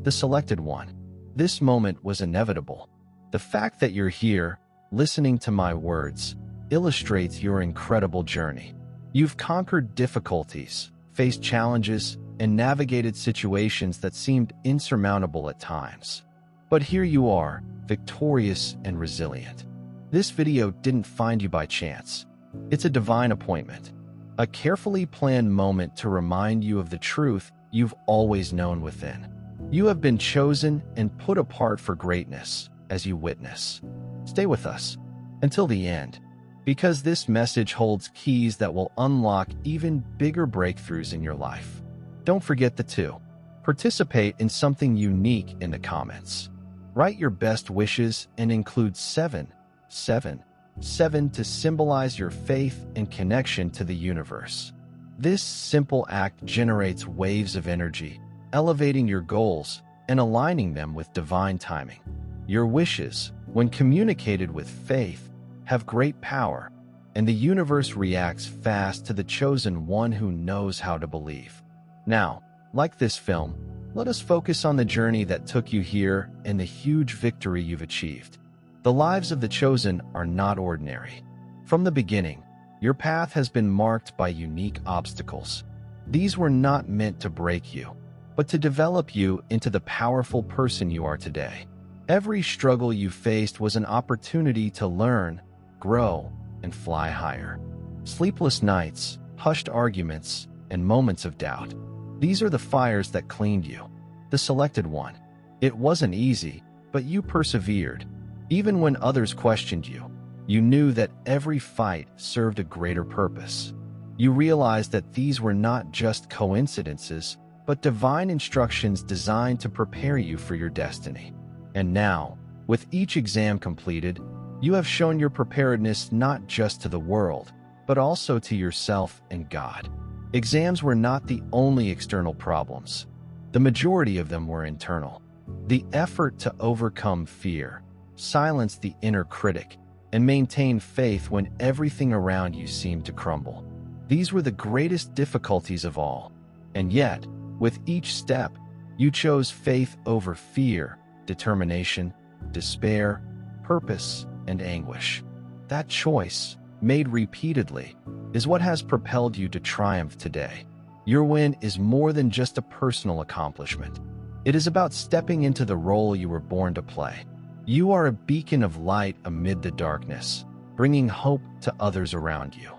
the selected one. This moment was inevitable. The fact that you're here, listening to my words, illustrates your incredible journey. You've conquered difficulties, faced challenges, and navigated situations that seemed insurmountable at times. But here you are, victorious and resilient. This video didn't find you by chance. It's a divine appointment, a carefully planned moment to remind you of the truth you've always known within. You have been chosen and put apart for greatness, as you witness. Stay with us until the end, because this message holds keys that will unlock even bigger breakthroughs in your life. Don't forget participate in something unique in the comments. Write your best wishes and include 777 to symbolize your faith and connection to the universe. This simple act generates waves of energy, elevating your goals and aligning them with divine timing. Your wishes, when communicated with faith, have great power, and the universe reacts fast to the chosen one who knows how to believe. Now, like this film, let us focus on the journey that took you here and the huge victory you've achieved. The lives of the chosen are not ordinary. From the beginning, your path has been marked by unique obstacles. These were not meant to break you, but to develop you into the powerful person you are today. Every struggle you faced was an opportunity to learn, grow, and fly higher. Sleepless nights, hushed arguments, and moments of doubt. These are the fires that cleaned you, the selected one. It wasn't easy, but you persevered. Even when others questioned you, you knew that every fight served a greater purpose. You realized that these were not just coincidences, but divine instructions designed to prepare you for your destiny. And now, with each exam completed, you have shown your preparedness not just to the world, but also to yourself and God. Exams were not the only external problems. The majority of them were internal. The effort to overcome fear, silence the inner critic, and maintain faith when everything around you seemed to crumble. These were the greatest difficulties of all. And yet, with each step, you chose faith over fear, determination, despair, purpose, and anguish. That choice, made repeatedly, is what has propelled you to triumph today. Your win is more than just a personal accomplishment. It is about stepping into the role you were born to play. You are a beacon of light amid the darkness, bringing hope to others around you.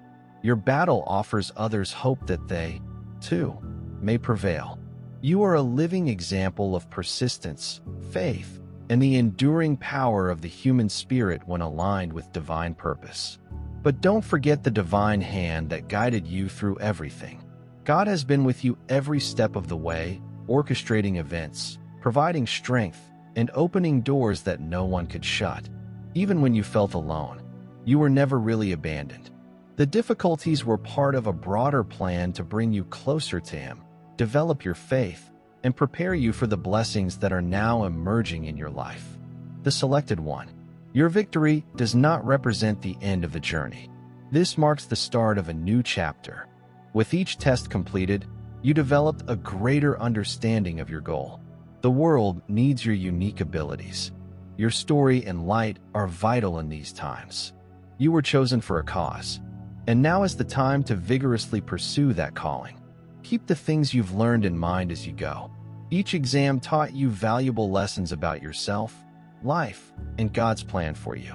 Your battle offers others hope that they, too, may prevail. You are a living example of persistence, faith, and the enduring power of the human spirit when aligned with divine purpose. But don't forget the divine hand that guided you through everything. God has been with you every step of the way, orchestrating events, providing strength, and opening doors that no one could shut. Even when you felt alone, you were never really abandoned. The difficulties were part of a broader plan to bring you closer to Him, develop your faith, and prepare you for the blessings that are now emerging in your life. The selected one. Your victory does not represent the end of the journey. This marks the start of a new chapter. With each test completed, you developed a greater understanding of your goal. The world needs your unique abilities. Your story and light are vital in these times. You were chosen for a cause, and now is the time to vigorously pursue that calling. Keep the things you've learned in mind as you go. Each exam taught you valuable lessons about yourself, life, and God's plan for you.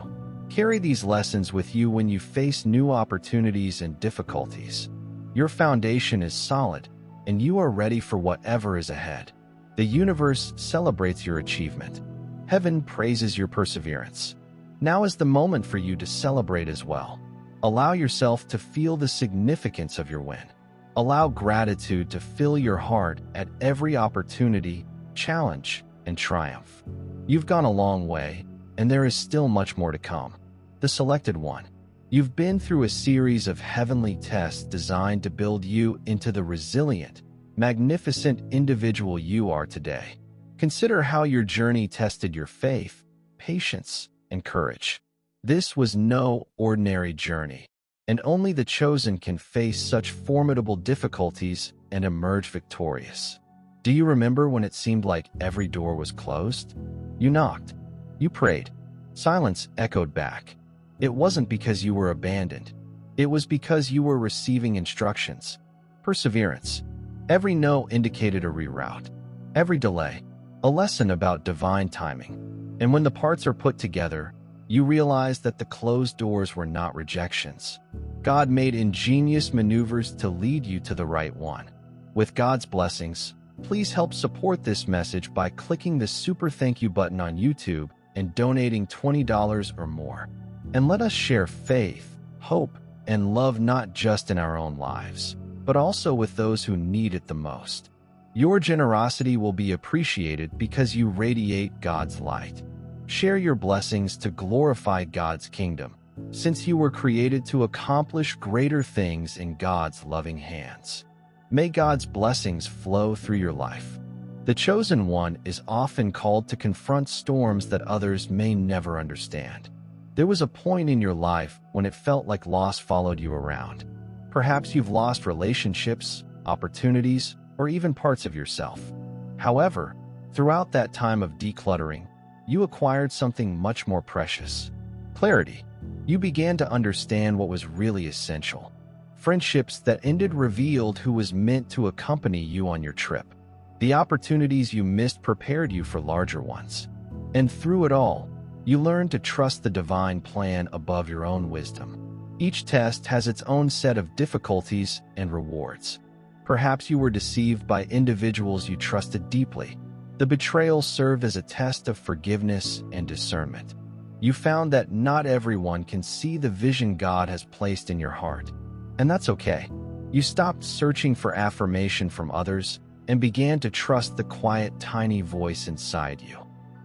Carry these lessons with you when you face new opportunities and difficulties. Your foundation is solid, and you are ready for whatever is ahead. The universe celebrates your achievement. Heaven praises your perseverance. Now is the moment for you to celebrate as well. Allow yourself to feel the significance of your win. Allow gratitude to fill your heart at every opportunity, challenge, and triumph. You've gone a long way, and there is still much more to come. The selected one. You've been through a series of heavenly tests designed to build you into the resilient, magnificent individual you are today. Consider how your journey tested your faith, patience, and courage. This was no ordinary journey, and only the chosen can face such formidable difficulties and emerge victorious. Do you remember when it seemed like every door was closed? You knocked. You prayed. Silence echoed back. It wasn't because you were abandoned. It was because you were receiving instructions. Perseverance. Every no indicated a reroute. Every delay, a lesson about divine timing. And when the parts are put together, you realize that the closed doors were not rejections. God made ingenious maneuvers to lead you to the right one. With God's blessings, please help support this message by clicking the super thank you button on YouTube and donating $20 or more. And let us share faith, hope, and love not just in our own lives, but also with those who need it the most. Your generosity will be appreciated because you radiate God's light. Share your blessings to glorify God's kingdom, since you were created to accomplish greater things in God's loving hands. May God's blessings flow through your life. The chosen one is often called to confront storms that others may never understand. There was a point in your life when it felt like loss followed you around. Perhaps you've lost relationships, opportunities, or even parts of yourself. However, throughout that time of decluttering, you acquired something much more precious: clarity. You began to understand what was really essential. Friendships that ended revealed who was meant to accompany you on your trip. The opportunities you missed prepared you for larger ones. And through it all, you learned to trust the divine plan above your own wisdom. Each test has its own set of difficulties and rewards. Perhaps you were deceived by individuals you trusted deeply. The betrayal served as a test of forgiveness and discernment. You found that not everyone can see the vision God has placed in your heart. And that's okay. You stopped searching for affirmation from others and began to trust the quiet, tiny voice inside you.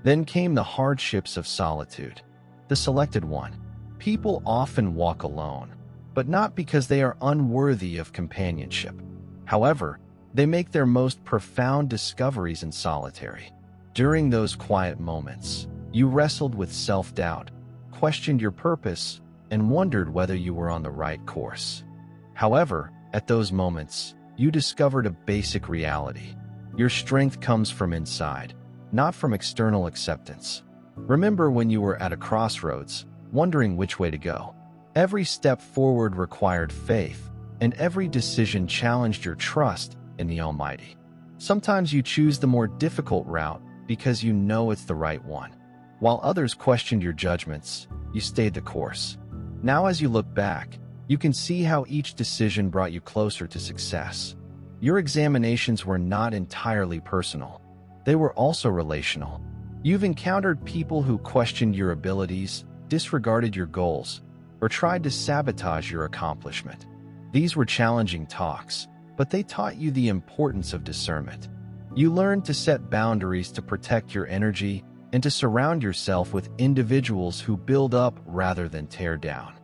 Then came the hardships of solitude. The selected one. People often walk alone, but not because they are unworthy of companionship. However, they make their most profound discoveries in solitary. During those quiet moments, you wrestled with self-doubt, questioned your purpose, and wondered whether you were on the right course. However, at those moments, you discovered a basic reality. Your strength comes from inside, not from external acceptance. Remember when you were at a crossroads, wondering which way to go? Every step forward required faith, and every decision challenged your trust in the Almighty. Sometimes you choose the more difficult route because you know it's the right one. While others questioned your judgments, you stayed the course. Now as you look back, you can see how each decision brought you closer to success. Your examinations were not entirely personal. They were also relational. You've encountered people who questioned your abilities, disregarded your goals, or tried to sabotage your accomplishment. These were challenging talks, but they taught you the importance of discernment. You learned to set boundaries to protect your energy and to surround yourself with individuals who build up rather than tear down.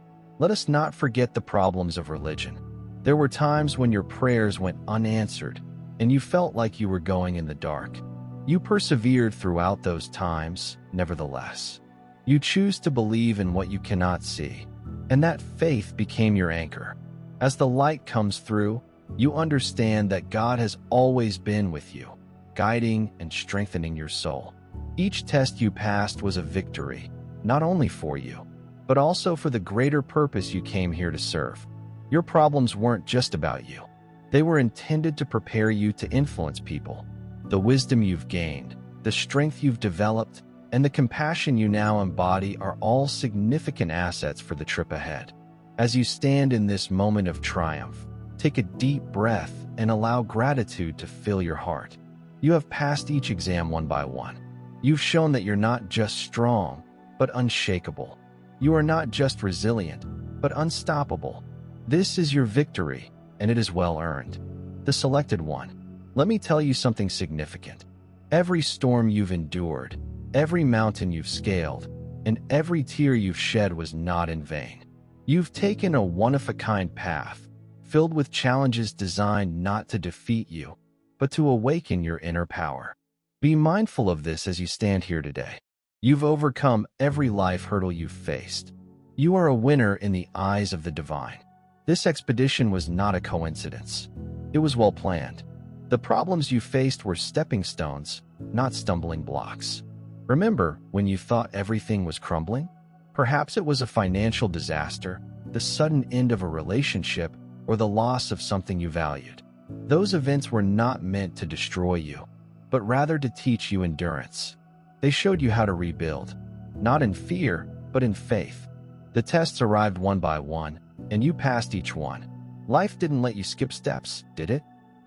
Let us not forget the problems of religion. There were times when your prayers went unanswered and you felt like you were going in the dark. You persevered throughout those times, nevertheless. You choose to believe in what you cannot see, and that faith became your anchor. As the light comes through, you understand that God has always been with you, guiding and strengthening your soul. Each test you passed was a victory, not only for you, but also for the greater purpose you came here to serve. Your problems weren't just about you. They were intended to prepare you to influence people. The wisdom you've gained, the strength you've developed, and the compassion you now embody are all significant assets for the trip ahead. As you stand in this moment of triumph, take a deep breath and allow gratitude to fill your heart. You have passed each exam one by one. You've shown that you're not just strong, but unshakable. You are not just resilient, but unstoppable. This is your victory, and it is well earned. The selected one. Let me tell you something significant. Every storm you've endured, every mountain you've scaled, and every tear you've shed was not in vain. You've taken a one-of-a-kind path, filled with challenges designed not to defeat you, but to awaken your inner power. Be mindful of this as you stand here today. You've overcome every life hurdle you've faced. You are a winner in the eyes of the divine. This expedition was not a coincidence. It was well planned. The problems you faced were stepping stones, not stumbling blocks. Remember when you thought everything was crumbling? Perhaps it was a financial disaster, the sudden end of a relationship, or the loss of something you valued. Those events were not meant to destroy you, but rather to teach you endurance. They showed you how to rebuild, not in fear, but in faith. The tests arrived one by one, and you passed each one. Life didn't let you skip steps, did it?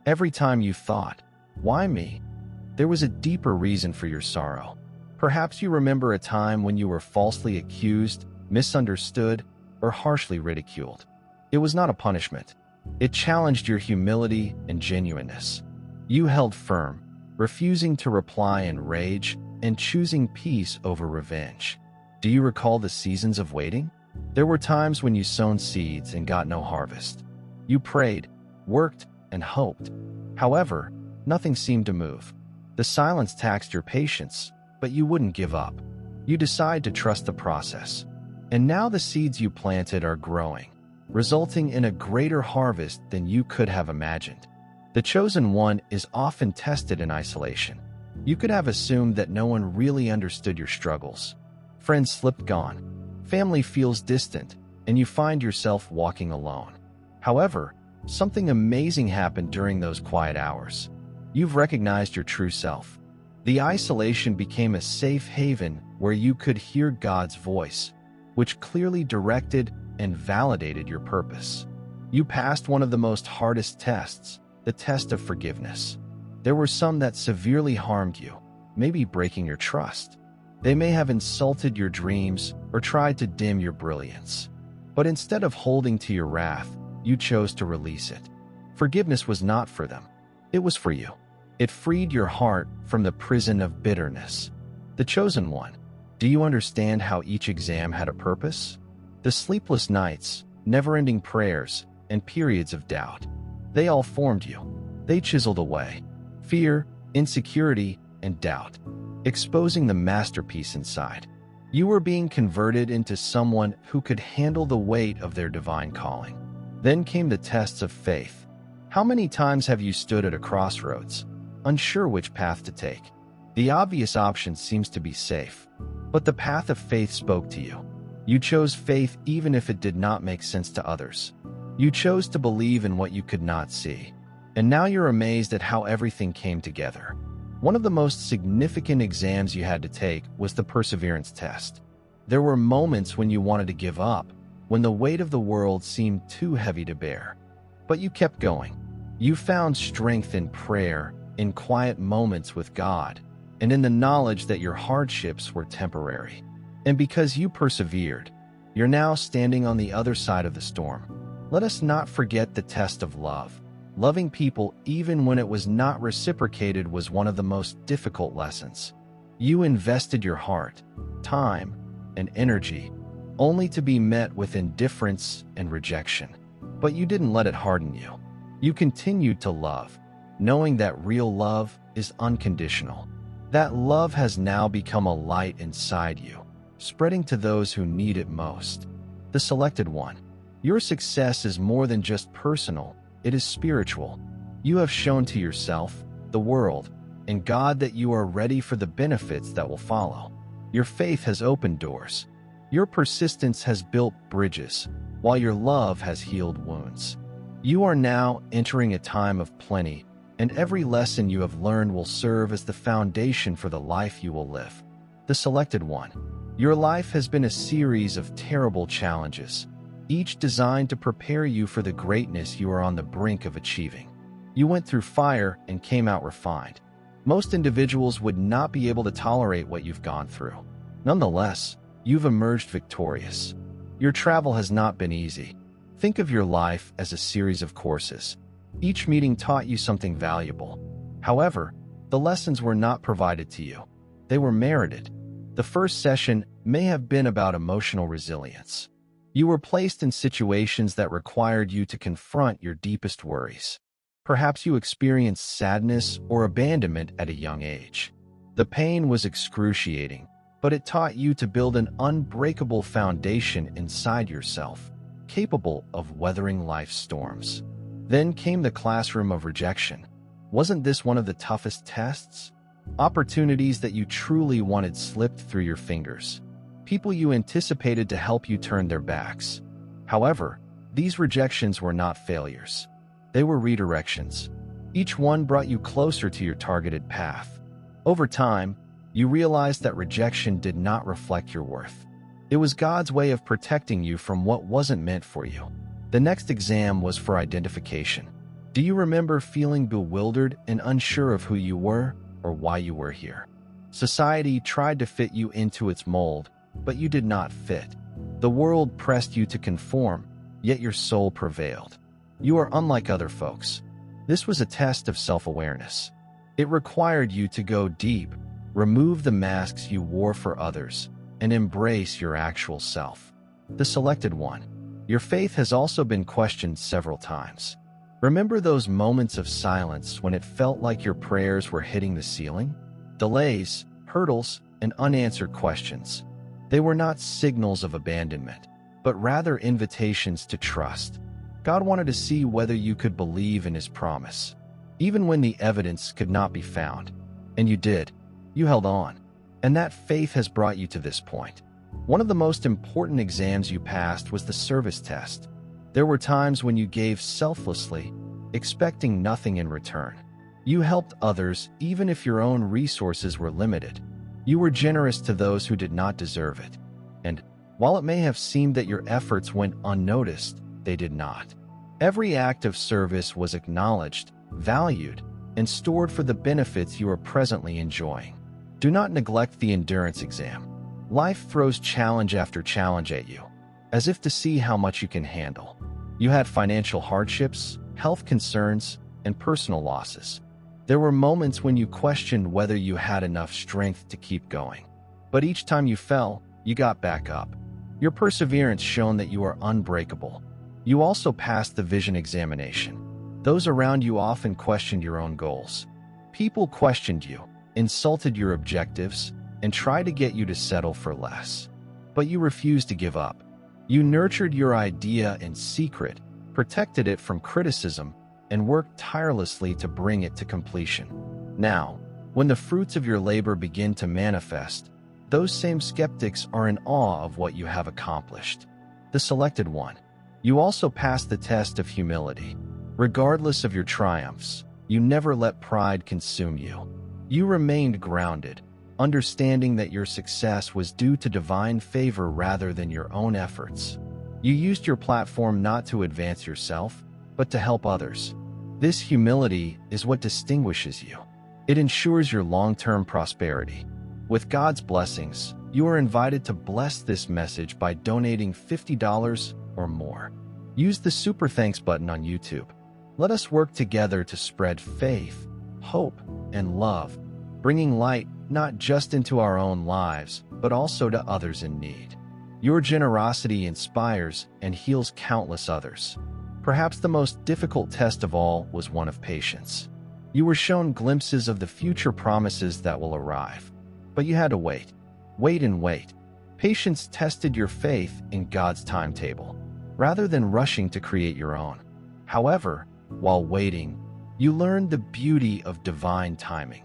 Every time you thought, "Why me?" there was a deeper reason for your sorrow. Perhaps you remember a time when you were falsely accused, misunderstood, or harshly ridiculed. It was not a punishment. It challenged your humility and genuineness. You held firm, refusing to reply in rage and choosing peace over revenge. Do you recall the seasons of waiting? There were times when you sown seeds and got no harvest. You prayed, worked, and hoped. However, nothing seemed to move. The silence taxed your patience, but you wouldn't give up. You decide to trust the process. And now the seeds you planted are growing, resulting in a greater harvest than you could have imagined. The chosen one is often tested in isolation. You could have assumed that no one really understood your struggles. Friends slipped gone. Family feels distant, and you find yourself walking alone. However, something amazing happened during those quiet hours. You've recognized your true self. The isolation became a safe haven where you could hear God's voice, which clearly directed and validated your purpose. You passed one of the most hardest tests, the test of forgiveness. There were some that severely harmed you, maybe breaking your trust. They may have insulted your dreams or tried to dim your brilliance. But instead of holding to your wrath, you chose to release it. Forgiveness was not for them. It was for you. It freed your heart from the prison of bitterness. The chosen one. Do you understand how each exam had a purpose? The sleepless nights, never-ending prayers, and periods of doubt. They all formed you. They chiseled away fear, insecurity, and doubt, exposing the masterpiece inside. You were being converted into someone who could handle the weight of their divine calling. Then came the tests of faith. How many times have you stood at a crossroads, unsure which path to take? The obvious option seems to be safe, but the path of faith spoke to you. You chose faith even if it did not make sense to others. You chose to believe in what you could not see. And now you're amazed at how everything came together. One of the most significant exams you had to take was the perseverance test. There were moments when you wanted to give up, when the weight of the world seemed too heavy to bear. But you kept going. You found strength in prayer, in quiet moments with God, and in the knowledge that your hardships were temporary. And because you persevered, you're now standing on the other side of the storm. Let us not forget the test of love. Loving people even when it was not reciprocated was one of the most difficult lessons. You invested your heart, time, and energy, only to be met with indifference and rejection. But you didn't let it harden you. You continued to love, knowing that real love is unconditional. That love has now become a light inside you, spreading to those who need it most. The selected one. Your success is more than just personal, it is spiritual. You have shown to yourself, the world, and God that you are ready for the benefits that will follow. Your faith has opened doors. Your persistence has built bridges, while your love has healed wounds. You are now entering a time of plenty, and every lesson you have learned will serve as the foundation for the life you will live. The selected one. Your life has been a series of terrible challenges, each designed to prepare you for the greatness you are on the brink of achieving. You went through fire and came out refined. Most individuals would not be able to tolerate what you've gone through. Nonetheless, you've emerged victorious. Your travel has not been easy. Think of your life as a series of courses. Each meeting taught you something valuable. However, the lessons were not provided to you. They were merited. The first session may have been about emotional resilience. You were placed in situations that required you to confront your deepest worries. Perhaps you experienced sadness or abandonment at a young age. The pain was excruciating, but it taught you to build an unbreakable foundation inside yourself, capable of weathering life's storms. Then came the classroom of rejection. Wasn't this one of the toughest tests? Opportunities that you truly wanted slipped through your fingers. People you anticipated to help you turned their backs. However, these rejections were not failures. They were redirections. Each one brought you closer to your targeted path. Over time, you realized that rejection did not reflect your worth. It was God's way of protecting you from what wasn't meant for you. The next exam was for identification. Do you remember feeling bewildered and unsure of who you were or why you were here? Society tried to fit you into its mold, but you did not fit. The world pressed you to conform, yet your soul prevailed. You are unlike other folks. This was a test of self-awareness. It required you to go deep, remove the masks you wore for others, and embrace your actual self. The selected one. Your faith has also been questioned several times. Remember those moments of silence when it felt like your prayers were hitting the ceiling? Delays, hurdles, and unanswered questions. They were not signals of abandonment, but rather invitations to trust. God wanted to see whether you could believe in His promise, even when the evidence could not be found. And you did. You held on. And that faith has brought you to this point. One of the most important exams you passed was the service test. There were times when you gave selflessly, expecting nothing in return. You helped others even if your own resources were limited. You were generous to those who did not deserve it. And while it may have seemed that your efforts went unnoticed, they did not. Every act of service was acknowledged, valued, and stored for the benefits you are presently enjoying. Do not neglect the endurance exam. Life throws challenge after challenge at you, as if to see how much you can handle. You had financial hardships, health concerns, and personal losses. There were moments when you questioned whether you had enough strength to keep going. But each time you fell, you got back up. Your perseverance showed that you are unbreakable. You also passed the vision examination. Those around you often questioned your own goals. People questioned you, insulted your objectives, and tried to get you to settle for less. But you refused to give up. You nurtured your idea in secret, protected it from criticism, and worked tirelessly to bring it to completion. Now, when the fruits of your labor begin to manifest, those same skeptics are in awe of what you have accomplished. The selected one. You also passed the test of humility. Regardless of your triumphs, you never let pride consume you. You remained grounded, understanding that your success was due to divine favor rather than your own efforts. You used your platform not to advance yourself, but to help others. This humility is what distinguishes you. It ensures your long-term prosperity. With God's blessings, you are invited to bless this message by donating $50 or more. Use the Super Thanks button on YouTube. Let us work together to spread faith, hope, and love, bringing light not just into our own lives, but also to others in need. Your generosity inspires and heals countless others. Perhaps the most difficult test of all was one of patience. You were shown glimpses of the future promises that will arrive. But you had to wait. Wait and wait. Patience tested your faith in God's timetable, rather than rushing to create your own. However, while waiting, you learned the beauty of divine timing.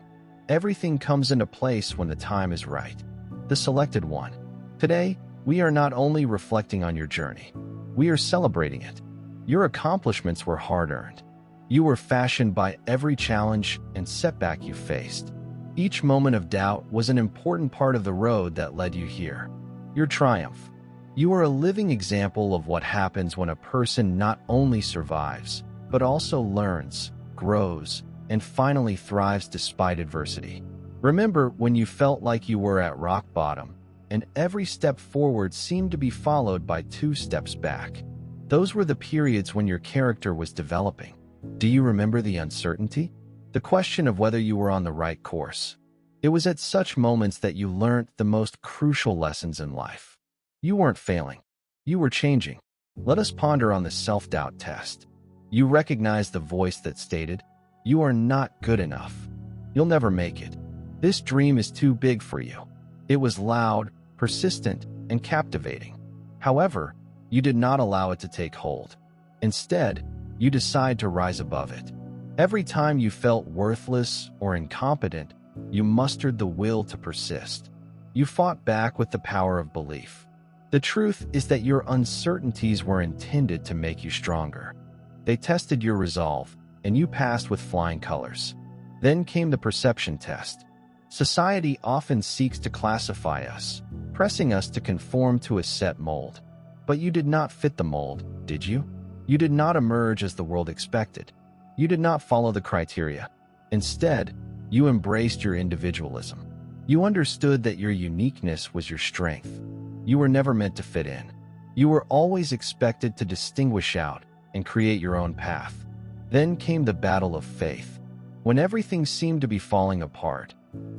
Everything comes into place when the time is right. The selected one. Today, we are not only reflecting on your journey, we are celebrating it. Your accomplishments were hard-earned. You were fashioned by every challenge and setback you faced. Each moment of doubt was an important part of the road that led you here. Your triumph. You are a living example of what happens when a person not only survives, but also learns, grows, and finally thrives despite adversity. Remember when you felt like you were at rock bottom, and every step forward seemed to be followed by 2 steps back. Those were the periods when your character was developing. Do you remember the uncertainty? The question of whether you were on the right course. It was at such moments that you learned the most crucial lessons in life. You weren't failing. You were changing. Let us ponder on the self-doubt test. You recognized the voice that stated, "You are not good enough. You'll never make it. This dream is too big for you." It was loud, persistent, and captivating. However, you did not allow it to take hold. Instead, you decide to rise above it. Every time you felt worthless or incompetent, you mustered the will to persist. You fought back with the power of belief. The truth is that your uncertainties were intended to make you stronger. They tested your resolve, and you passed with flying colors. Then came the perception test. Society often seeks to classify us, pressing us to conform to a set mold. But you did not fit the mold, did you? You did not emerge as the world expected. You did not follow the criteria. Instead, you embraced your individualism. You understood that your uniqueness was your strength. You were never meant to fit in. You were always expected to distinguish out and create your own path. Then came the battle of faith. When everything seemed to be falling apart,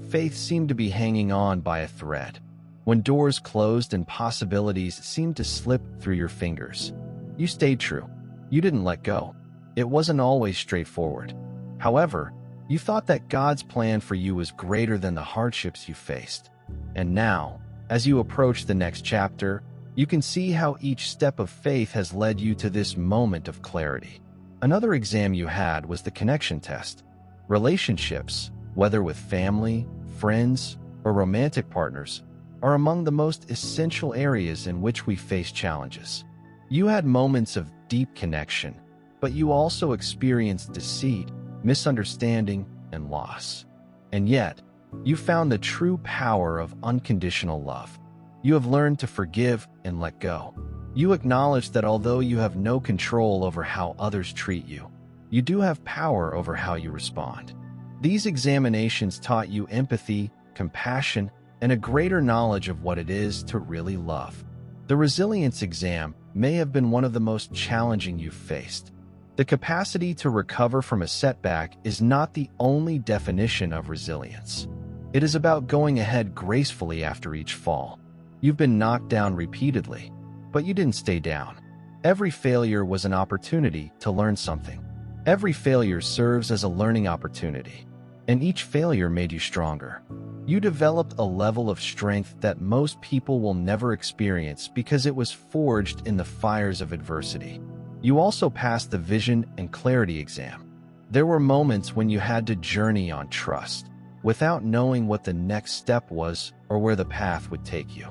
faith seemed to be hanging on by a thread. When doors closed and possibilities seemed to slip through your fingers, you stayed true. You didn't let go. It wasn't always straightforward. However, you thought that God's plan for you was greater than the hardships you faced. And now, as you approach the next chapter, you can see how each step of faith has led you to this moment of clarity. Another exam you had was the connection test. Relationships, whether with family, friends, or romantic partners, are among the most essential areas in which we face challenges. You had moments of deep connection, but you also experienced deceit, misunderstanding, and loss. And yet, you found the true power of unconditional love. You have learned to forgive and let go. You acknowledge that although you have no control over how others treat you, you do have power over how you respond. These examinations taught you empathy, compassion, and a greater knowledge of what it is to really love. The resilience exam may have been one of the most challenging you've faced. The capacity to recover from a setback is not the only definition of resilience. It is about going ahead gracefully after each fall. You've been knocked down repeatedly, but you didn't stay down. Every failure was an opportunity to learn something. Every failure serves as a learning opportunity, and each failure made you stronger. You developed a level of strength that most people will never experience because it was forged in the fires of adversity. You also passed the vision and clarity exam. There were moments when you had to journey on trust, without knowing what the next step was or where the path would take you.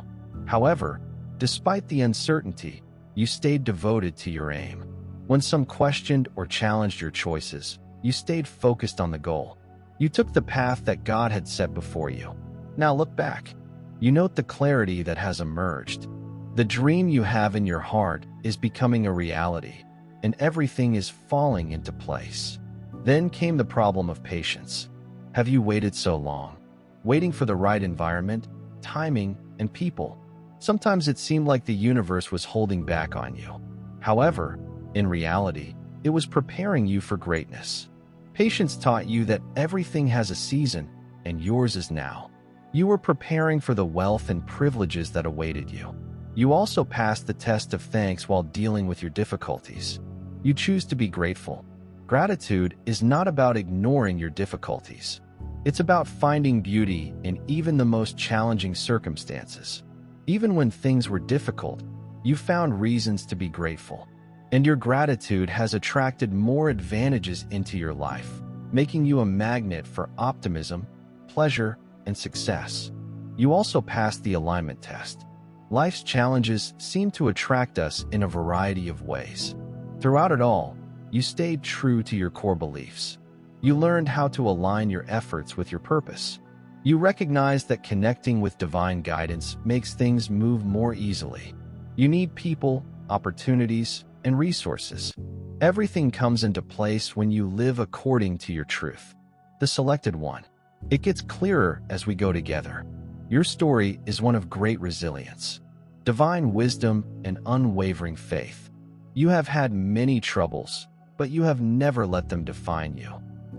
However, despite the uncertainty, you stayed devoted to your aim. When some questioned or challenged your choices, you stayed focused on the goal. You took the path that God had set before you. Now look back. You note the clarity that has emerged. The dream you have in your heart is becoming a reality, and everything is falling into place. Then came the problem of patience. Have you waited so long? Waiting for the right environment, timing, and people. Sometimes it seemed like the universe was holding back on you. However, in reality, it was preparing you for greatness. Patience taught you that everything has a season, and yours is now. You were preparing for the wealth and privileges that awaited you. You also passed the test of thanks while dealing with your difficulties. You choose to be grateful. Gratitude is not about ignoring your difficulties. It's about finding beauty in even the most challenging circumstances. Even when things were difficult, you found reasons to be grateful. And your gratitude has attracted more advantages into your life, making you a magnet for optimism, pleasure, and success. You also passed the alignment test. Life's challenges seem to attract us in a variety of ways. Throughout it all, you stayed true to your core beliefs. You learned how to align your efforts with your purpose. You recognized that connecting with divine guidance makes things move more easily. You need people, opportunities, and resources. Everything comes into place when you live according to your truth. The selected one. It gets clearer as we go together. Your story is one of great resilience, divine wisdom, and unwavering faith. You have had many troubles, but you have never let them define you.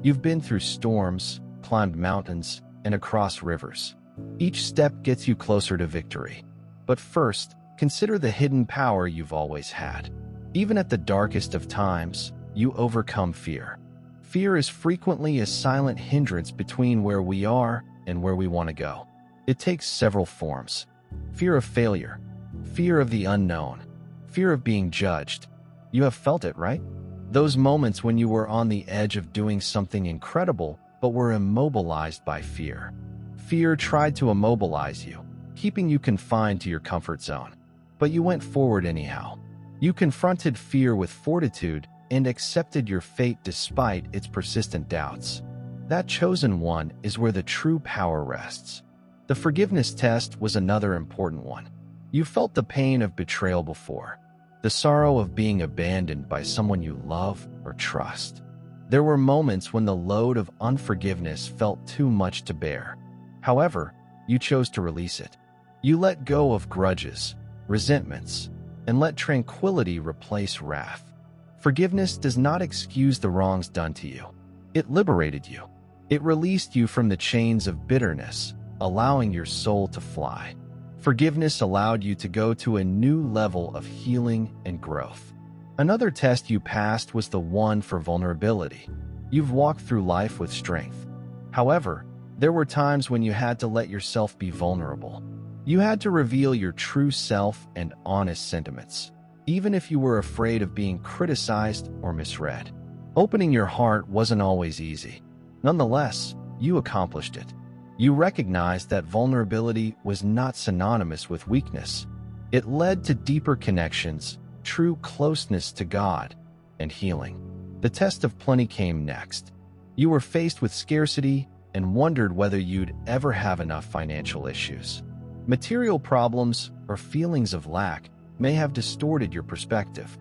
You've been through storms, climbed mountains, and across rivers. Each step gets you closer to victory. But first, consider the hidden power you've always had. Even at the darkest of times, you overcome fear. Fear is frequently a silent hindrance between where we are and where we want to go. It takes several forms. Fear of failure, fear of the unknown, fear of being judged. You have felt it, right? Those moments when you were on the edge of doing something incredible but were immobilized by fear. Fear tried to immobilize you, keeping you confined to your comfort zone. But you went forward anyhow. You confronted fear with fortitude and accepted your fate despite its persistent doubts. That chosen one is where the true power rests. The forgiveness test was another important one. You felt the pain of betrayal before, the sorrow of being abandoned by someone you love or trust. There were moments when the load of unforgiveness felt too much to bear. However, you chose to release it. You let go of grudges, resentments, and let tranquility replace wrath. Forgiveness does not excuse the wrongs done to you. It liberated you. It released you from the chains of bitterness, allowing your soul to fly. Forgiveness allowed you to go to a new level of healing and growth. Another test you passed was the one for vulnerability. You've walked through life with strength. However, there were times when you had to let yourself be vulnerable. You had to reveal your true self and honest sentiments, even if you were afraid of being criticized or misread. Opening your heart wasn't always easy. Nonetheless, you accomplished it. You recognized that vulnerability was not synonymous with weakness. It led to deeper connections, true closeness to God, and healing. The test of plenty came next. You were faced with scarcity and wondered whether you'd ever have enough financial issues. Material problems or feelings of lack may have distorted your perspective.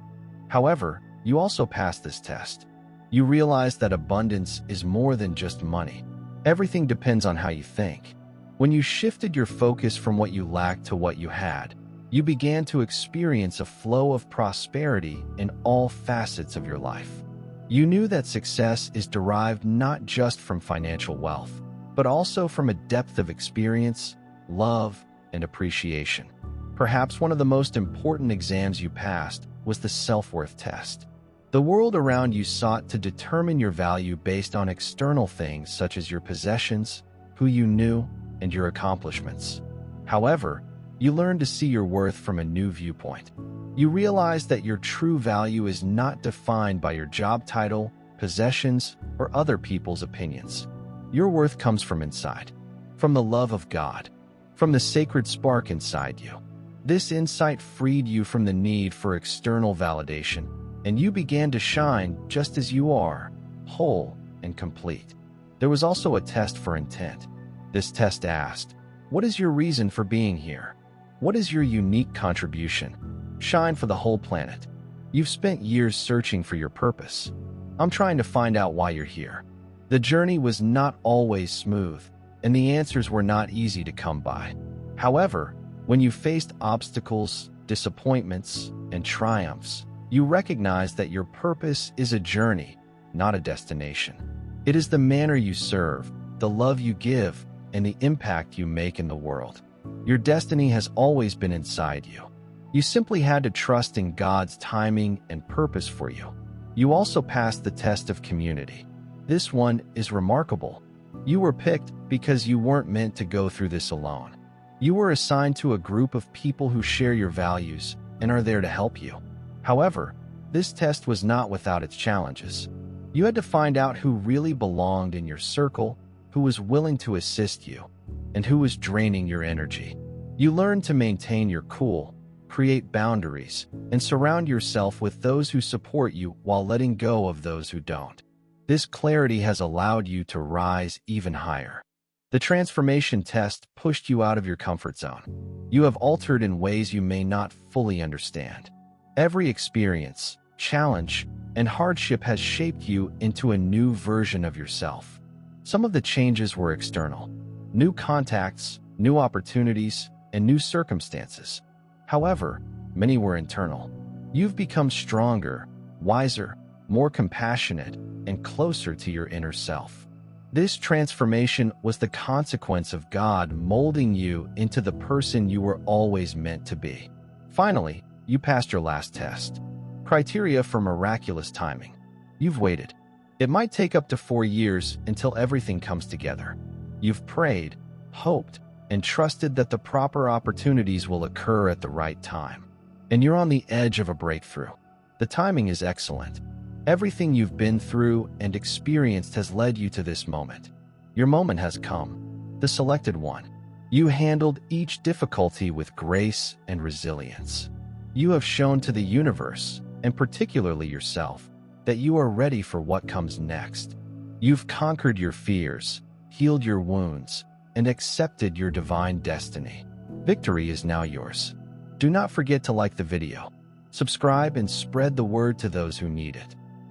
However, you also passed this test. You realized that abundance is more than just money. Everything depends on how you think. When you shifted your focus from what you lacked to what you had, you began to experience a flow of prosperity in all facets of your life. You knew that success is derived not just from financial wealth, but also from a depth of experience, love, and appreciation. Perhaps one of the most important exams you passed was the self-worth test. The world around you sought to determine your value based on external things such as your possessions, who you knew, and your accomplishments. However, you learned to see your worth from a new viewpoint. You realized that your true value is not defined by your job title, possessions, or other people's opinions. Your worth comes from inside, from the love of God, from the sacred spark inside you. This insight freed you from the need for external validation, and you began to shine just as you are, whole and complete. There was also a test for intent. This test asked, what is your reason for being here? What is your unique contribution? Shine for the whole planet. You've spent years searching for your purpose. I'm trying to find out why you're here. The journey was not always smooth, and the answers were not easy to come by. However, when you faced obstacles, disappointments, and triumphs, you recognized that your purpose is a journey, not a destination. It is the manner you serve, the love you give, and the impact you make in the world. Your destiny has always been inside you. You simply had to trust in God's timing and purpose for you. You also passed the test of community. This one is remarkable. You were picked because you weren't meant to go through this alone. You were assigned to a group of people who share your values and are there to help you. However, this test was not without its challenges. You had to find out who really belonged in your circle, who was willing to assist you, and who was draining your energy. You learned to maintain your cool, create boundaries, and surround yourself with those who support you while letting go of those who don't. This clarity has allowed you to rise even higher. The transformation test pushed you out of your comfort zone. You have altered in ways you may not fully understand. Every experience, challenge, and hardship has shaped you into a new version of yourself. Some of the changes were external. New contacts, new opportunities, and new circumstances. However, many were internal. You've become stronger, wiser, more compassionate, and closer to your inner self. This transformation was the consequence of God molding you into the person you were always meant to be. Finally, you passed your last test. Criteria for miraculous timing. You've waited. It might take up to 4 years until everything comes together. You've prayed, hoped, and trusted that the proper opportunities will occur at the right time. And you're on the edge of a breakthrough. The timing is excellent. Everything you've been through and experienced has led you to this moment. Your moment has come, the selected one. You handled each difficulty with grace and resilience. You have shown to the universe, and particularly yourself, that you are ready for what comes next. You've conquered your fears, healed your wounds, and accepted your divine destiny. Victory is now yours. Do not forget to like the video, subscribe, and spread the word to those who need it.